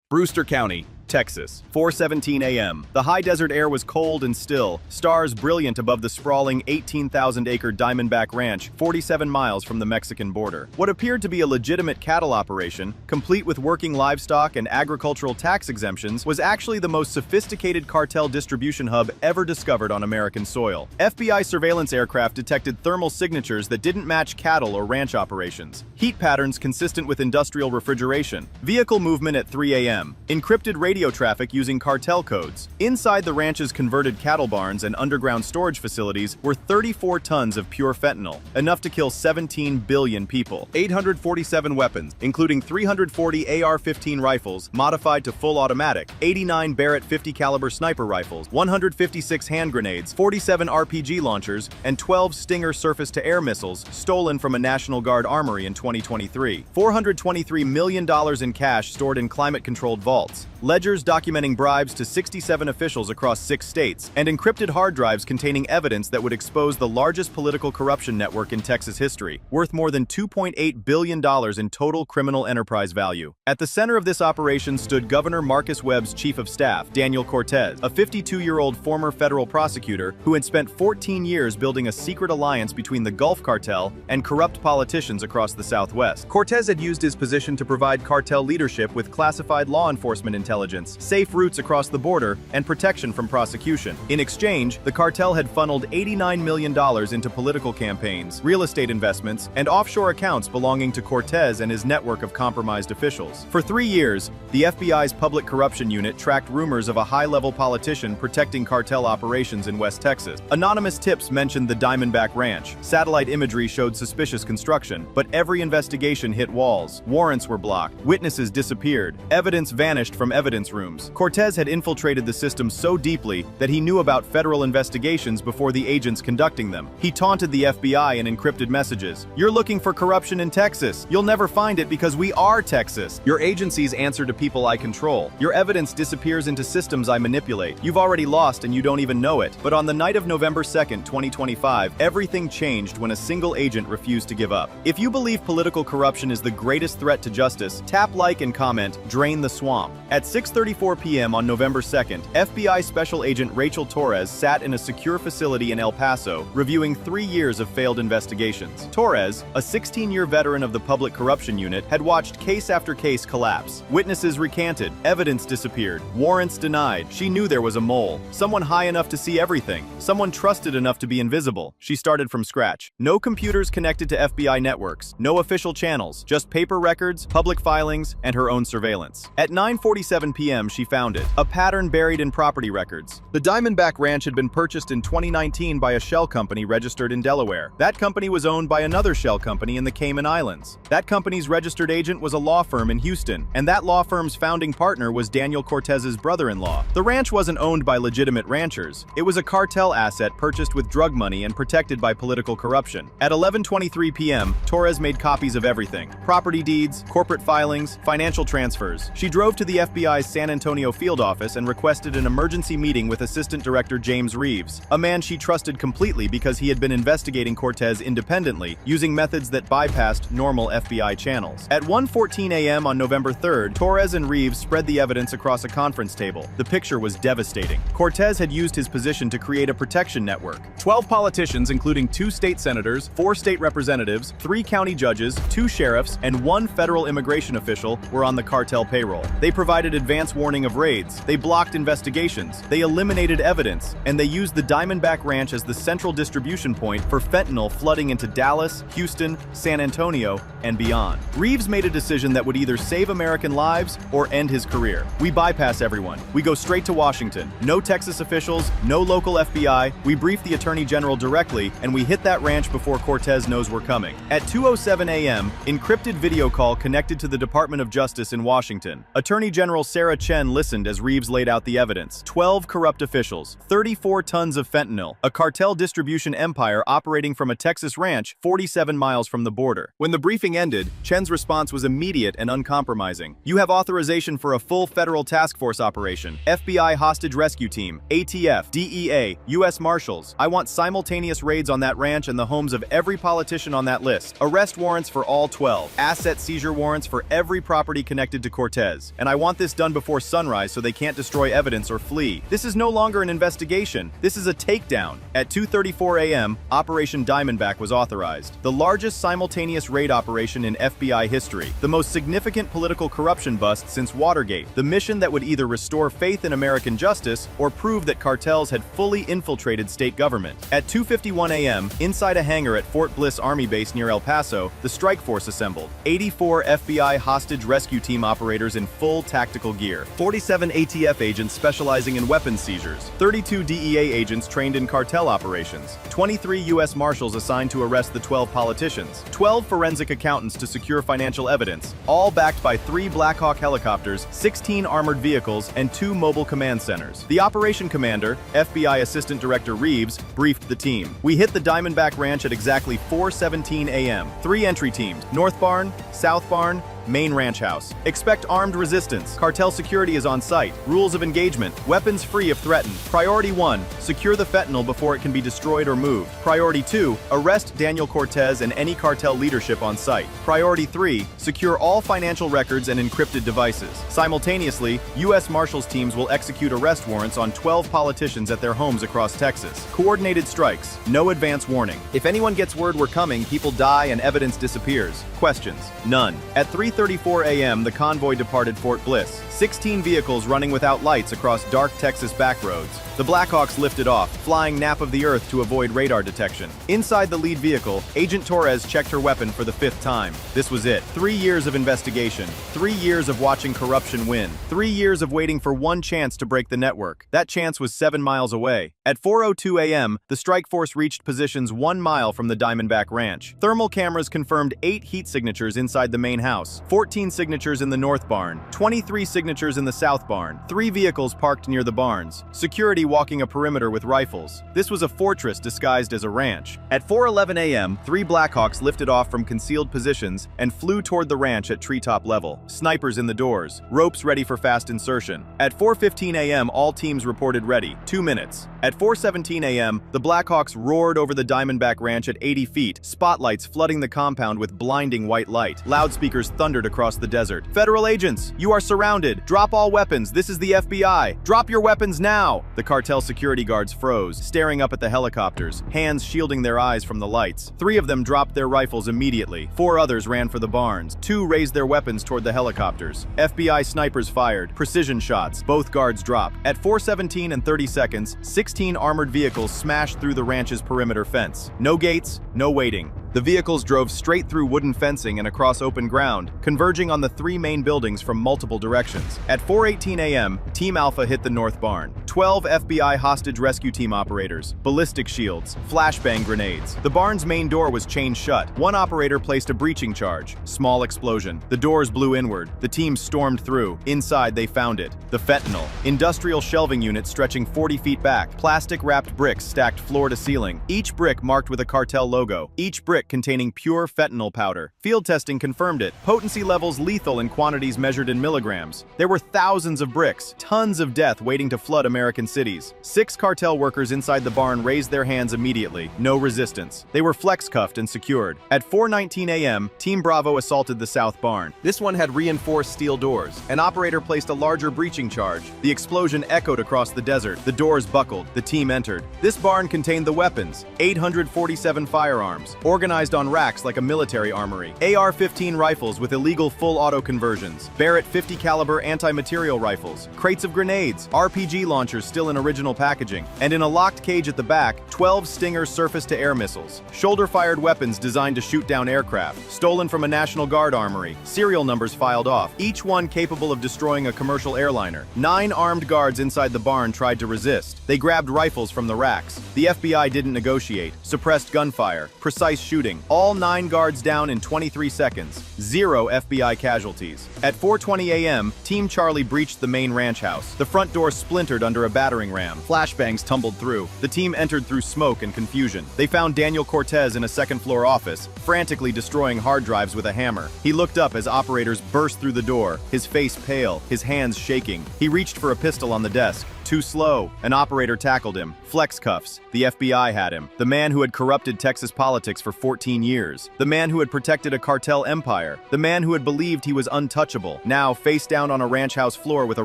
Brewster County, Texas, 4:17 a.m. The high desert air was cold and still, stars brilliant above the sprawling 18,000-acre Diamondback Ranch, 47 miles from the Mexican border. What appeared to be a legitimate cattle operation, complete with working livestock and agricultural tax exemptions, was actually the most sophisticated cartel distribution hub ever discovered on American soil. FBI surveillance aircraft detected thermal signatures that didn't match cattle or ranch operations, heat patterns consistent with industrial refrigeration, vehicle movement at 3 a.m., encrypted radio traffic using cartel codes. Inside the ranch's converted cattle barns and underground storage facilities were 34 tons of pure fentanyl, enough to kill 17 billion people. 847 weapons, including 340 AR-15 rifles modified to full automatic, 89 Barrett 50 caliber sniper rifles, 156 hand grenades, 47 RPG launchers, and 12 Stinger surface-to-air missiles stolen from a National Guard armory in 2023. $423 million in cash stored in climate-controlled vaults, ledgers documenting bribes to 67 officials across 6 states, and encrypted hard drives containing evidence that would expose the largest political corruption network in Texas history, worth more than $2.8 billion in total criminal enterprise value. At the center of this operation stood Governor Marcus Webb's chief of staff, Daniel Cortez, a 52-year-old former federal prosecutor who had spent 14 years building a secret alliance between the Gulf Cartel and corrupt politicians across the Southwest. Cortez had used his position to provide cartel leadership with classified law enforcement intelligence, safe routes across the border, and protection from prosecution. In exchange, the cartel had funneled $89 million into political campaigns, real estate investments, and offshore accounts belonging to Cortez and his network of compromised officials. For 3 years, the FBI's Public Corruption Unit tracked rumors of a high-level politician protecting cartel operations in West Texas. Anonymous tips mentioned the Diamondback Ranch. Satellite imagery showed suspicious construction, but every investigation hit walls. Warrants were blocked. Witnesses disappeared. Evidence vanished from evidence rooms. Cortez had infiltrated the system so deeply that he knew about federal investigations before the agents conducting them. He taunted the FBI in encrypted messages. "You're looking for corruption in Texas. You'll never find it because we are Texas. Your agencies answer to people I control. Your evidence disappears into systems I manipulate. You've already lost and you don't even know it." But on the night of November 2nd, 2025, everything changed when a single agent refused to give up. If you believe political corruption is the greatest threat to justice, tap like and comment, "Drain the swamp." At 6:34 p.m. on November 2nd, FBI Special Agent Rachel Torres sat in a secure facility in El Paso, reviewing 3 years of failed investigations. Torres, a 16-year veteran of the Public Corruption Unit, had watched case after case collapse. Witnesses recanted, evidence disappeared, warrants denied. She knew there was a mole, someone high enough to see everything, someone trusted enough to be invisible. She started from scratch. No computers connected to FBI networks, no official channels, just paper records, public filings, and her own surveillance. At 9:47 p.m., she found it, a pattern buried in property records. The Diamondback Ranch had been purchased in 2019 by a shell company registered in Delaware. That company was owned by another shell company in the Cayman Islands. That company's registered agent was a law firm in Houston, and that law firm's founding partner was Daniel Cortez's brother-in-law. The ranch wasn't owned by legitimate ranchers. It was a cartel asset purchased with drug money and protected by political corruption. At 11:23 p.m., Torres made copies of everything: property deeds, corporate filings, financial transfers. She drove to the FBI's San Antonio field office and requested an emergency meeting with Assistant Director James Reeves, a man she trusted completely because he had been investigating Cortez independently, using methods that bypassed normal FBI channels. At 1:14 a.m. on November 3rd, Torres and Reeves spread the evidence across a conference table. The picture was devastating. Cortez had used his position to create a protection network. 12 politicians, including 2 state senators, 4 state representatives, 3 county judges, 2 sheriffs, and 1 federal immigration official, were on the cartel payroll. They provided advance warning of raids, they blocked investigations, they eliminated evidence, and they used the Diamondback Ranch as the central distribution point for fentanyl flooding into Dallas, Houston, San Antonio, and beyond. Reeves made a decision that would either save American lives or end his career. "We bypass everyone. We go straight to Washington. No Texas officials, no local FBI. We brief the Attorney General directly, and we hit that ranch before Cortez knows we're coming." At 2:07 a.m., encrypted video call connected to the Department of Justice in Washington. Attorney General Sarah Chen listened as Reeves laid out the evidence. 12 corrupt officials, 34 tons of fentanyl, a cartel distribution empire operating from a Texas ranch 47 miles from the border. When the briefing ended, Chen's response was immediate and uncompromising. "You have authorization for a full federal task force operation, FBI hostage rescue team, ATF, DEA, U.S. Marshals. I want simultaneous raids on that ranch and the homes of every politician on that list. Arrest warrants for all 12. Asset seizure warrants for every property connected to Cortez. And I want this done before sunrise so they can't destroy evidence or flee. This is no longer an investigation. This is a takedown. At 2:34 a.m., Operation Diamondback was authorized, the largest simultaneous raid operation in FBI history, the most significant political corruption bust since Watergate, the mission that would either restore faith in American justice or prove that cartels had fully infiltrated state government. At 2:51 a.m., inside a hangar at Fort Bliss Army Base near El Paso, the strike force assembled. 84 FBI hostage rescue team operators in full tactical gear, 47 ATF agents specializing in weapons seizures, 32 DEA agents trained in cartel operations, 23 U.S. Marshals assigned to arrest the 12 politicians, 12 forensic accountants to secure financial evidence, all backed by 3 Black Hawk helicopters, 16 armored vehicles, and 2 mobile command centers. The operation commander, FBI Assistant Director Reeves, briefed the team. We hit the Diamondback Ranch at exactly 4:17 a.m. 3 entry teams: North Barn, South Barn, Main Ranch House. Expect armed resistance. Cartel security is on site. Rules of engagement: weapons free if threatened. Priority 1, secure the fentanyl before it can be destroyed or moved. Priority 2, arrest Daniel Cortez and any cartel leadership on site. Priority 3, secure all financial records and encrypted devices. Simultaneously, U.S. Marshals teams will execute arrest warrants on 12 politicians at their homes across Texas. Coordinated strikes, no advance warning. If anyone gets word we're coming, people die and evidence disappears. Questions? None. At 3:34 a.m., the convoy departed Fort Bliss, 16 vehicles running without lights across dark Texas backroads. The Blackhawks lifted off, flying nap of the earth to avoid radar detection. Inside the lead vehicle, Agent Torres checked her weapon for the 5th time. This was it. 3 years of investigation, 3 years of watching corruption win, 3 years of waiting for one chance to break the network. That chance was 7 miles away. At 4:02 a.m., the strike force reached positions 1 mile from the Diamondback Ranch. Thermal cameras confirmed 8 heat signatures inside the main house, 14 signatures in the North Barn, 23 signatures in the South Barn, 3 vehicles parked near the barns, security walking a perimeter with rifles. This was a fortress disguised as a ranch. At 4:11 a.m., 3 Blackhawks lifted off from concealed positions and flew toward the ranch at treetop level. Snipers in the doors, ropes ready for fast insertion. At 4:15 a.m., all teams reported ready. 2 minutes. At 4:17 a.m., the Blackhawks roared over the Diamondback Ranch at 80 feet, spotlights flooding the compound with blinding white light. Loudspeakers thundered across the desert. Federal agents, you are surrounded. Drop all weapons. This is the FBI. Drop your weapons now. The cartel security guards froze, staring up at the helicopters, hands shielding their eyes from the lights. 3 of them dropped their rifles immediately. 4 others ran for the barns. 2 raised their weapons toward the helicopters. FBI snipers fired. Precision shots. Both guards dropped. At 4:17 and 30 seconds, 16 armored vehicles smashed through the ranch's perimeter fence. No gates, no waiting. The vehicles drove straight through wooden fencing and across open ground, converging on the 3 main buildings from multiple directions. At 4:18 a.m., Team Alpha hit the North Barn. 12 FBI hostage rescue team operators, ballistic shields, flashbang grenades. The barn's main door was chained shut. 1 operator placed a breaching charge. Small explosion. The doors blew inward. The team stormed through. Inside, they found it. The fentanyl. Industrial shelving units stretching 40 feet back. Plastic-wrapped bricks stacked floor to ceiling. Each brick marked with a cartel logo. Each brick containing pure fentanyl powder. Field testing confirmed it. Potency levels lethal in quantities measured in milligrams. There were thousands of bricks, tons of death waiting to flood American cities. 6 cartel workers inside the barn raised their hands immediately. No resistance. They were flex-cuffed and secured. At 4:19 a.m., Team Bravo assaulted the South Barn. This one had reinforced steel doors. An operator placed a larger breaching charge. The explosion echoed across the desert. The doors buckled. The team entered. This barn contained the weapons: 847 firearms, organized on racks like a military armory, AR-15 rifles with illegal full-auto conversions, Barrett 50 caliber anti-material rifles, crates of grenades, RPG launchers still in original packaging, and in a locked cage at the back, 12 Stinger surface-to-air missiles, shoulder-fired weapons designed to shoot down aircraft, stolen from a National Guard armory, serial numbers filed off, each one capable of destroying a commercial airliner. 9 armed guards inside the barn tried to resist. They grabbed rifles from the racks. The FBI didn't negotiate, suppressed gunfire, precise shooting. All 9 guards down in 23 seconds. 0 FBI casualties. At 4:20 a.m., Team Charlie breached the main ranch house. The front door splintered under a battering ram. Flashbangs tumbled through. The team entered through smoke and confusion. They found Daniel Cortez in a second-floor office, frantically destroying hard drives with a hammer. He looked up as operators burst through the door, his face pale, his hands shaking. He reached for a pistol on the desk. Too slow. An operator tackled him. Flex cuffs. The FBI had him. The man who had corrupted Texas politics for 14 years. The man who had protected a cartel empire. empire. The man who had believed he was untouchable, now face down on a ranch house floor with a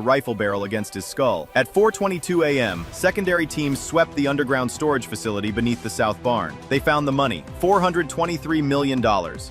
rifle barrel against his skull. At 4:22 a.m., secondary teams swept the underground storage facility beneath the south barn. They found the money, $423 million,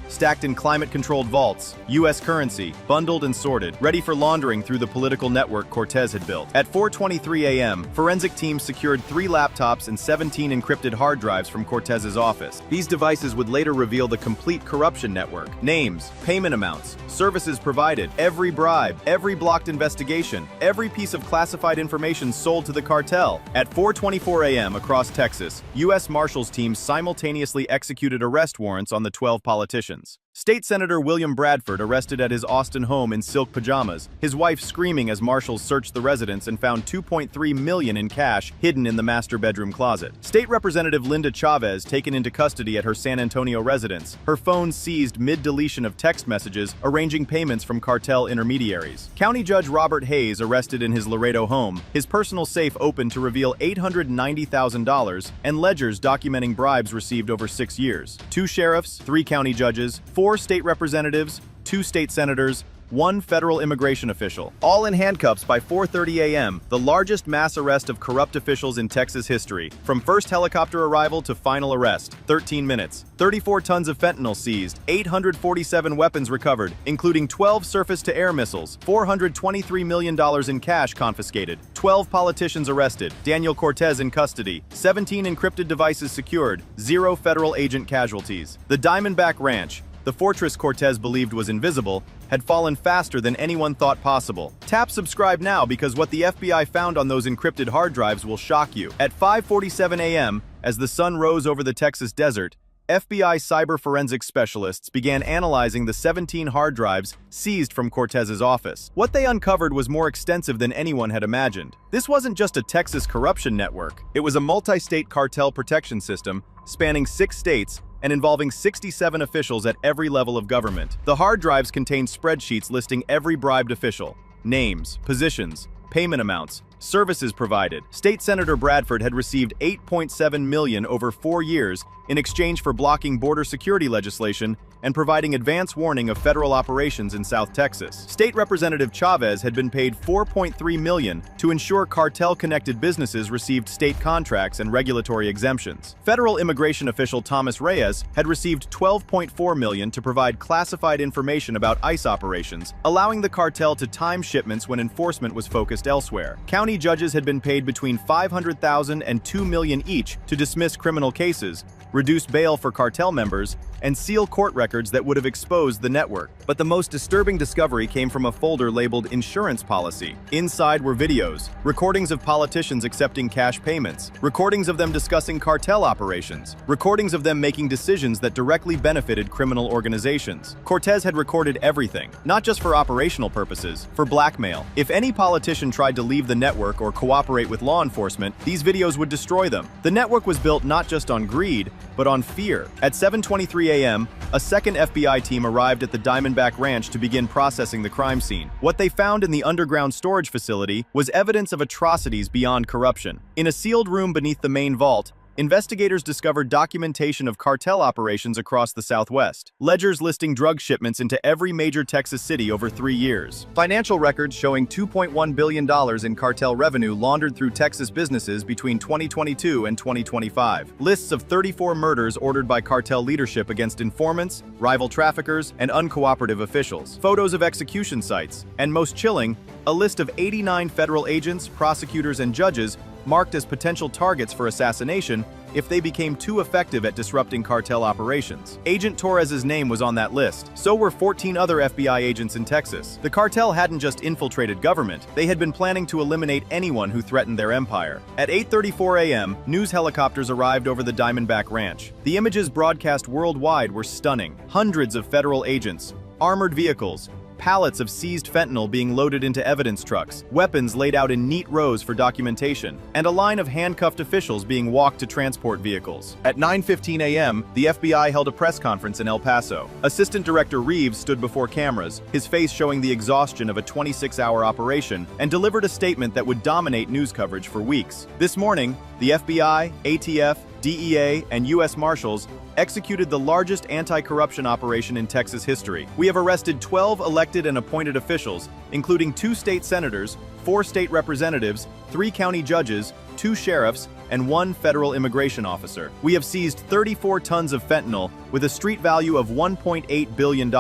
stacked in climate-controlled vaults, U.S. currency, bundled and sorted, ready for laundering through the political network Cortez had built. At 4:23 a.m., forensic teams secured 3 laptops and 17 encrypted hard drives from Cortez's office. These devices would later reveal the complete corruption network. Names, payment amounts, services provided, every bribe, every blocked investigation, every piece of classified information sold to the cartel. At 4:24 a.m. across Texas, U.S. Marshals teams simultaneously executed arrest warrants on the 12 politicians. State Senator William Bradford arrested at his Austin home in silk pajamas, his wife screaming as marshals searched the residence and found $2.3 million in cash hidden in the master bedroom closet. State Representative Linda Chavez taken into custody at her San Antonio residence, her phone seized mid-deletion of text messages arranging payments from cartel intermediaries. County Judge Robert Hayes arrested in his Laredo home, his personal safe opened to reveal $890,000 and ledgers documenting bribes received over 6 years. 2 sheriffs, 3 county judges, 4 state representatives, 2 state senators, 1 federal immigration official, all in handcuffs by 4:30 a.m., the largest mass arrest of corrupt officials in Texas history. From first helicopter arrival to final arrest, 13 minutes. 34 tons of fentanyl seized, 847 weapons recovered, including 12 surface-to-air missiles, $423 million in cash confiscated, 12 politicians arrested, Daniel Cortez in custody, 17 encrypted devices secured, 0 federal agent casualties. The Diamondback Ranch, the fortress Cortez believed was invisible, had fallen faster than anyone thought possible. Tap subscribe now because what the FBI found on those encrypted hard drives will shock you. At 5:47 a.m., as the sun rose over the Texas desert, FBI cyber forensics specialists began analyzing the 17 hard drives seized from Cortez's office. What they uncovered was more extensive than anyone had imagined. This wasn't just a Texas corruption network. It was a multi-state cartel protection system spanning 6 states and involving 67 officials at every level of government. The hard drives contained spreadsheets listing every bribed official, names, positions, payment amounts, services provided. State Senator Bradford had received $8.7 million over 4 years in exchange for blocking border security legislation and providing advance warning of federal operations in South Texas. State Representative Chavez had been paid $4.3 million to ensure cartel-connected businesses received state contracts and regulatory exemptions. Federal immigration official Thomas Reyes had received $12.4 million to provide classified information about ICE operations, allowing the cartel to time shipments when enforcement was focused elsewhere. County judges had been paid between $500,000 and $2 million each to dismiss criminal cases, reduce bail for cartel members, and seal court records that would have exposed the network. But the most disturbing discovery came from a folder labeled Insurance Policy. Inside were videos, recordings of politicians accepting cash payments, recordings of them discussing cartel operations, recordings of them making decisions that directly benefited criminal organizations. Cortez had recorded everything, not just for operational purposes, for blackmail. If any politician tried to leave the network or cooperate with law enforcement, these videos would destroy them. The network was built not just on greed, but on fear. At 7:23 a.m., a second FBI team arrived at the Diamondback Ranch to begin processing the crime scene. What they found in the underground storage facility was evidence of atrocities beyond corruption. In a sealed room beneath the main vault, investigators discovered documentation of cartel operations across the Southwest, ledgers listing drug shipments into every major Texas city over 3 years, financial records showing $2.1 billion in cartel revenue laundered through Texas businesses between 2022 and 2025, lists of 34 murders ordered by cartel leadership against informants, rival traffickers, and uncooperative officials, photos of execution sites, and most chilling, a list of 89 federal agents, prosecutors, and judges marked as potential targets for assassination if they became too effective at disrupting cartel operations. Agent Torres' name was on that list. So were 14 other FBI agents in Texas. The cartel hadn't just infiltrated government, they had been planning to eliminate anyone who threatened their empire. At 8:34 a.m., news helicopters arrived over the Diamondback Ranch. The images broadcast worldwide were stunning. Hundreds of federal agents, armored vehicles, pallets of seized fentanyl being loaded into evidence trucks, weapons laid out in neat rows for documentation, and a line of handcuffed officials being walked to transport vehicles. At 9:15 a.m., the FBI held a press conference in El Paso. Assistant Director Reeves stood before cameras, his face showing the exhaustion of a 26-hour operation, and delivered a statement that would dominate news coverage for weeks. This morning, the FBI, ATF, DEA, and U.S. Marshals executed the largest anti-corruption operation in Texas history. We have arrested 12 elected and appointed officials, including 2 state senators, 4 state representatives, 3 county judges, 2 sheriffs, and 1 federal immigration officer. We have seized 34 tons of fentanyl with a street value of $1.8 billion,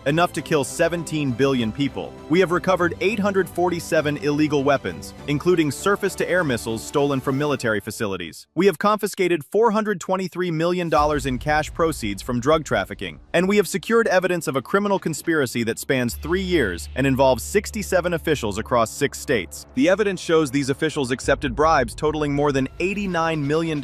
enough to kill 17 billion people. We have recovered 847 illegal weapons, including surface-to-air missiles stolen from military facilities. We have confiscated $423 million in cash proceeds from drug trafficking, and we have secured evidence of a criminal conspiracy that spans 3 years and involves 67 officials across 6 states. The evidence shows these officials accepted bribes totaling more than $89 million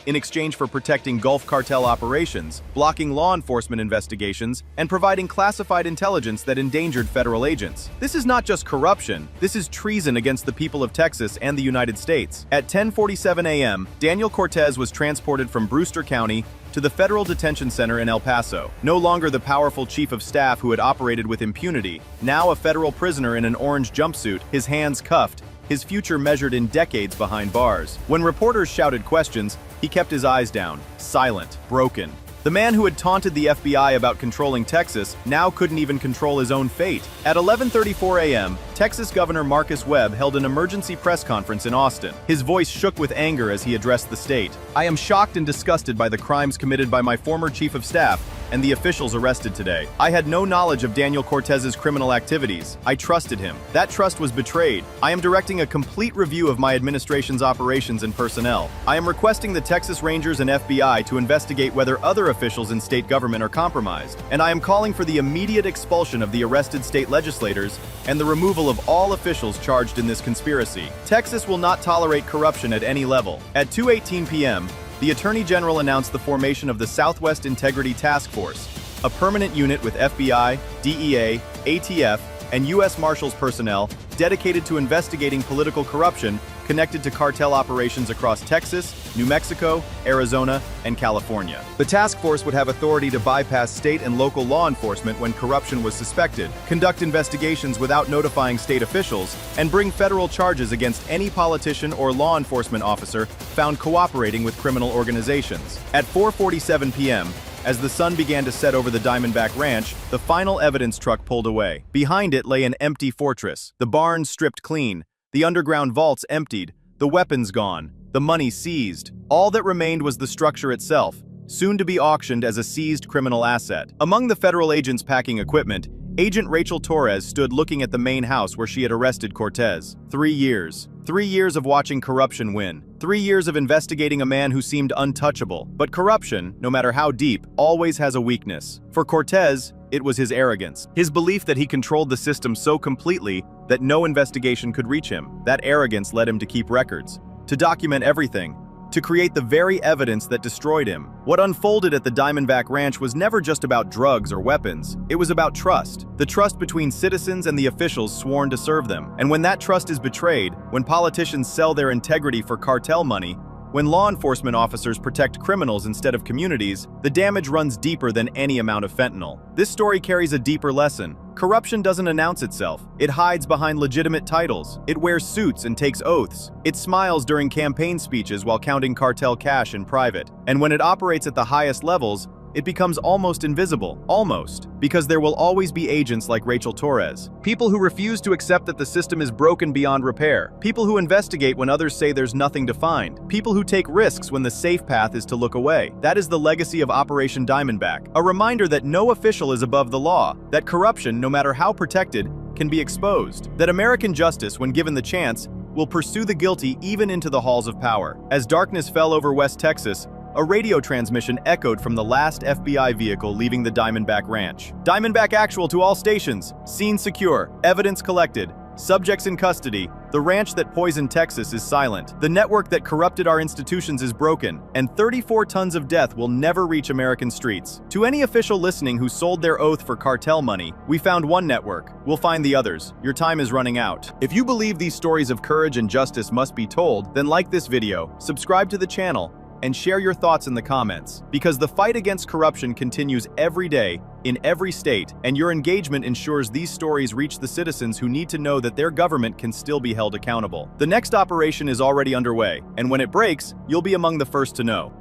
in exchange for protecting Gulf cartel operations, blocking law enforcement investigations, and providing classified intelligence that endangered federal agents. This is not just corruption, this is treason against the people of Texas and the United States. At 10:47 a.m., Daniel Cortez was transported from Brewster County to the Federal Detention Center in El Paso. No longer the powerful chief of staff who had operated with impunity, now a federal prisoner in an orange jumpsuit, his hands cuffed, his future measured in decades behind bars. When reporters shouted questions, he kept his eyes down, silent, broken. The man who had taunted the FBI about controlling Texas now couldn't even control his own fate. At 11:34 a.m., Texas Governor Marcus Webb held an emergency press conference in Austin. His voice shook with anger as he addressed the state. "I am shocked and disgusted by the crimes committed by my former chief of staff and the officials arrested today. I had no knowledge of Daniel Cortez's criminal activities. I trusted him. That trust was betrayed. I am directing a complete review of my administration's operations and personnel. I am requesting the Texas Rangers and FBI to investigate whether other officials in state government are compromised. And I am calling for the immediate expulsion of the arrested state legislators and the removal of all officials charged in this conspiracy. Texas will not tolerate corruption at any level." At 2:18 p.m., the Attorney General announced the formation of the Southwest Integrity Task Force, a permanent unit with FBI, DEA, ATF, and U.S. Marshals personnel dedicated to investigating political corruption connected to cartel operations across Texas, New Mexico, Arizona, and California. The task force would have authority to bypass state and local law enforcement when corruption was suspected, conduct investigations without notifying state officials, and bring federal charges against any politician or law enforcement officer found cooperating with criminal organizations. At 4:47 p.m., as the sun began to set over the Diamondback Ranch, the final evidence truck pulled away. Behind it lay an empty fortress, the barns stripped clean, the underground vaults emptied, the weapons gone, the money seized. All that remained was the structure itself, soon to be auctioned as a seized criminal asset. Among the federal agents packing equipment, Agent Rachel Torres stood looking at the main house where she had arrested Cortez. 3 years. 3 years of watching corruption win. 3 years of investigating a man who seemed untouchable. But corruption, no matter how deep, always has a weakness. For Cortez, it was his arrogance. His belief that he controlled the system so completely that no investigation could reach him. That arrogance led him to keep records, to document everything, to create the very evidence that destroyed him. What unfolded at the Diamondback Ranch was never just about drugs or weapons. It was about trust. The trust between citizens and the officials sworn to serve them. And when that trust is betrayed, when politicians sell their integrity for cartel money, when law enforcement officers protect criminals instead of communities, the damage runs deeper than any amount of fentanyl. This story carries a deeper lesson. Corruption doesn't announce itself. It hides behind legitimate titles. It wears suits and takes oaths. It smiles during campaign speeches while counting cartel cash in private. And when it operates at the highest levels, it becomes almost invisible. Almost. Because there will always be agents like Rachel Torres. People who refuse to accept that the system is broken beyond repair. People who investigate when others say there's nothing to find. People who take risks when the safe path is to look away. That is the legacy of Operation Diamondback. A reminder that no official is above the law. That corruption, no matter how protected, can be exposed. That American justice, when given the chance, will pursue the guilty even into the halls of power. As darkness fell over West Texas, a radio transmission echoed from the last FBI vehicle leaving the Diamondback Ranch. Diamondback Actual to all stations. Scene secure. Evidence collected. Subjects in custody. The ranch that poisoned Texas is silent. The network that corrupted our institutions is broken. And 34 tons of death will never reach American streets. To any official listening who sold their oath for cartel money, we found one network. We'll find the others. Your time is running out. If you believe these stories of courage and justice must be told, then like this video, subscribe to the channel, and share your thoughts in the comments, because the fight against corruption continues every day, in every state, and your engagement ensures these stories reach the citizens who need to know that their government can still be held accountable. The next operation is already underway, and when it breaks, you'll be among the first to know.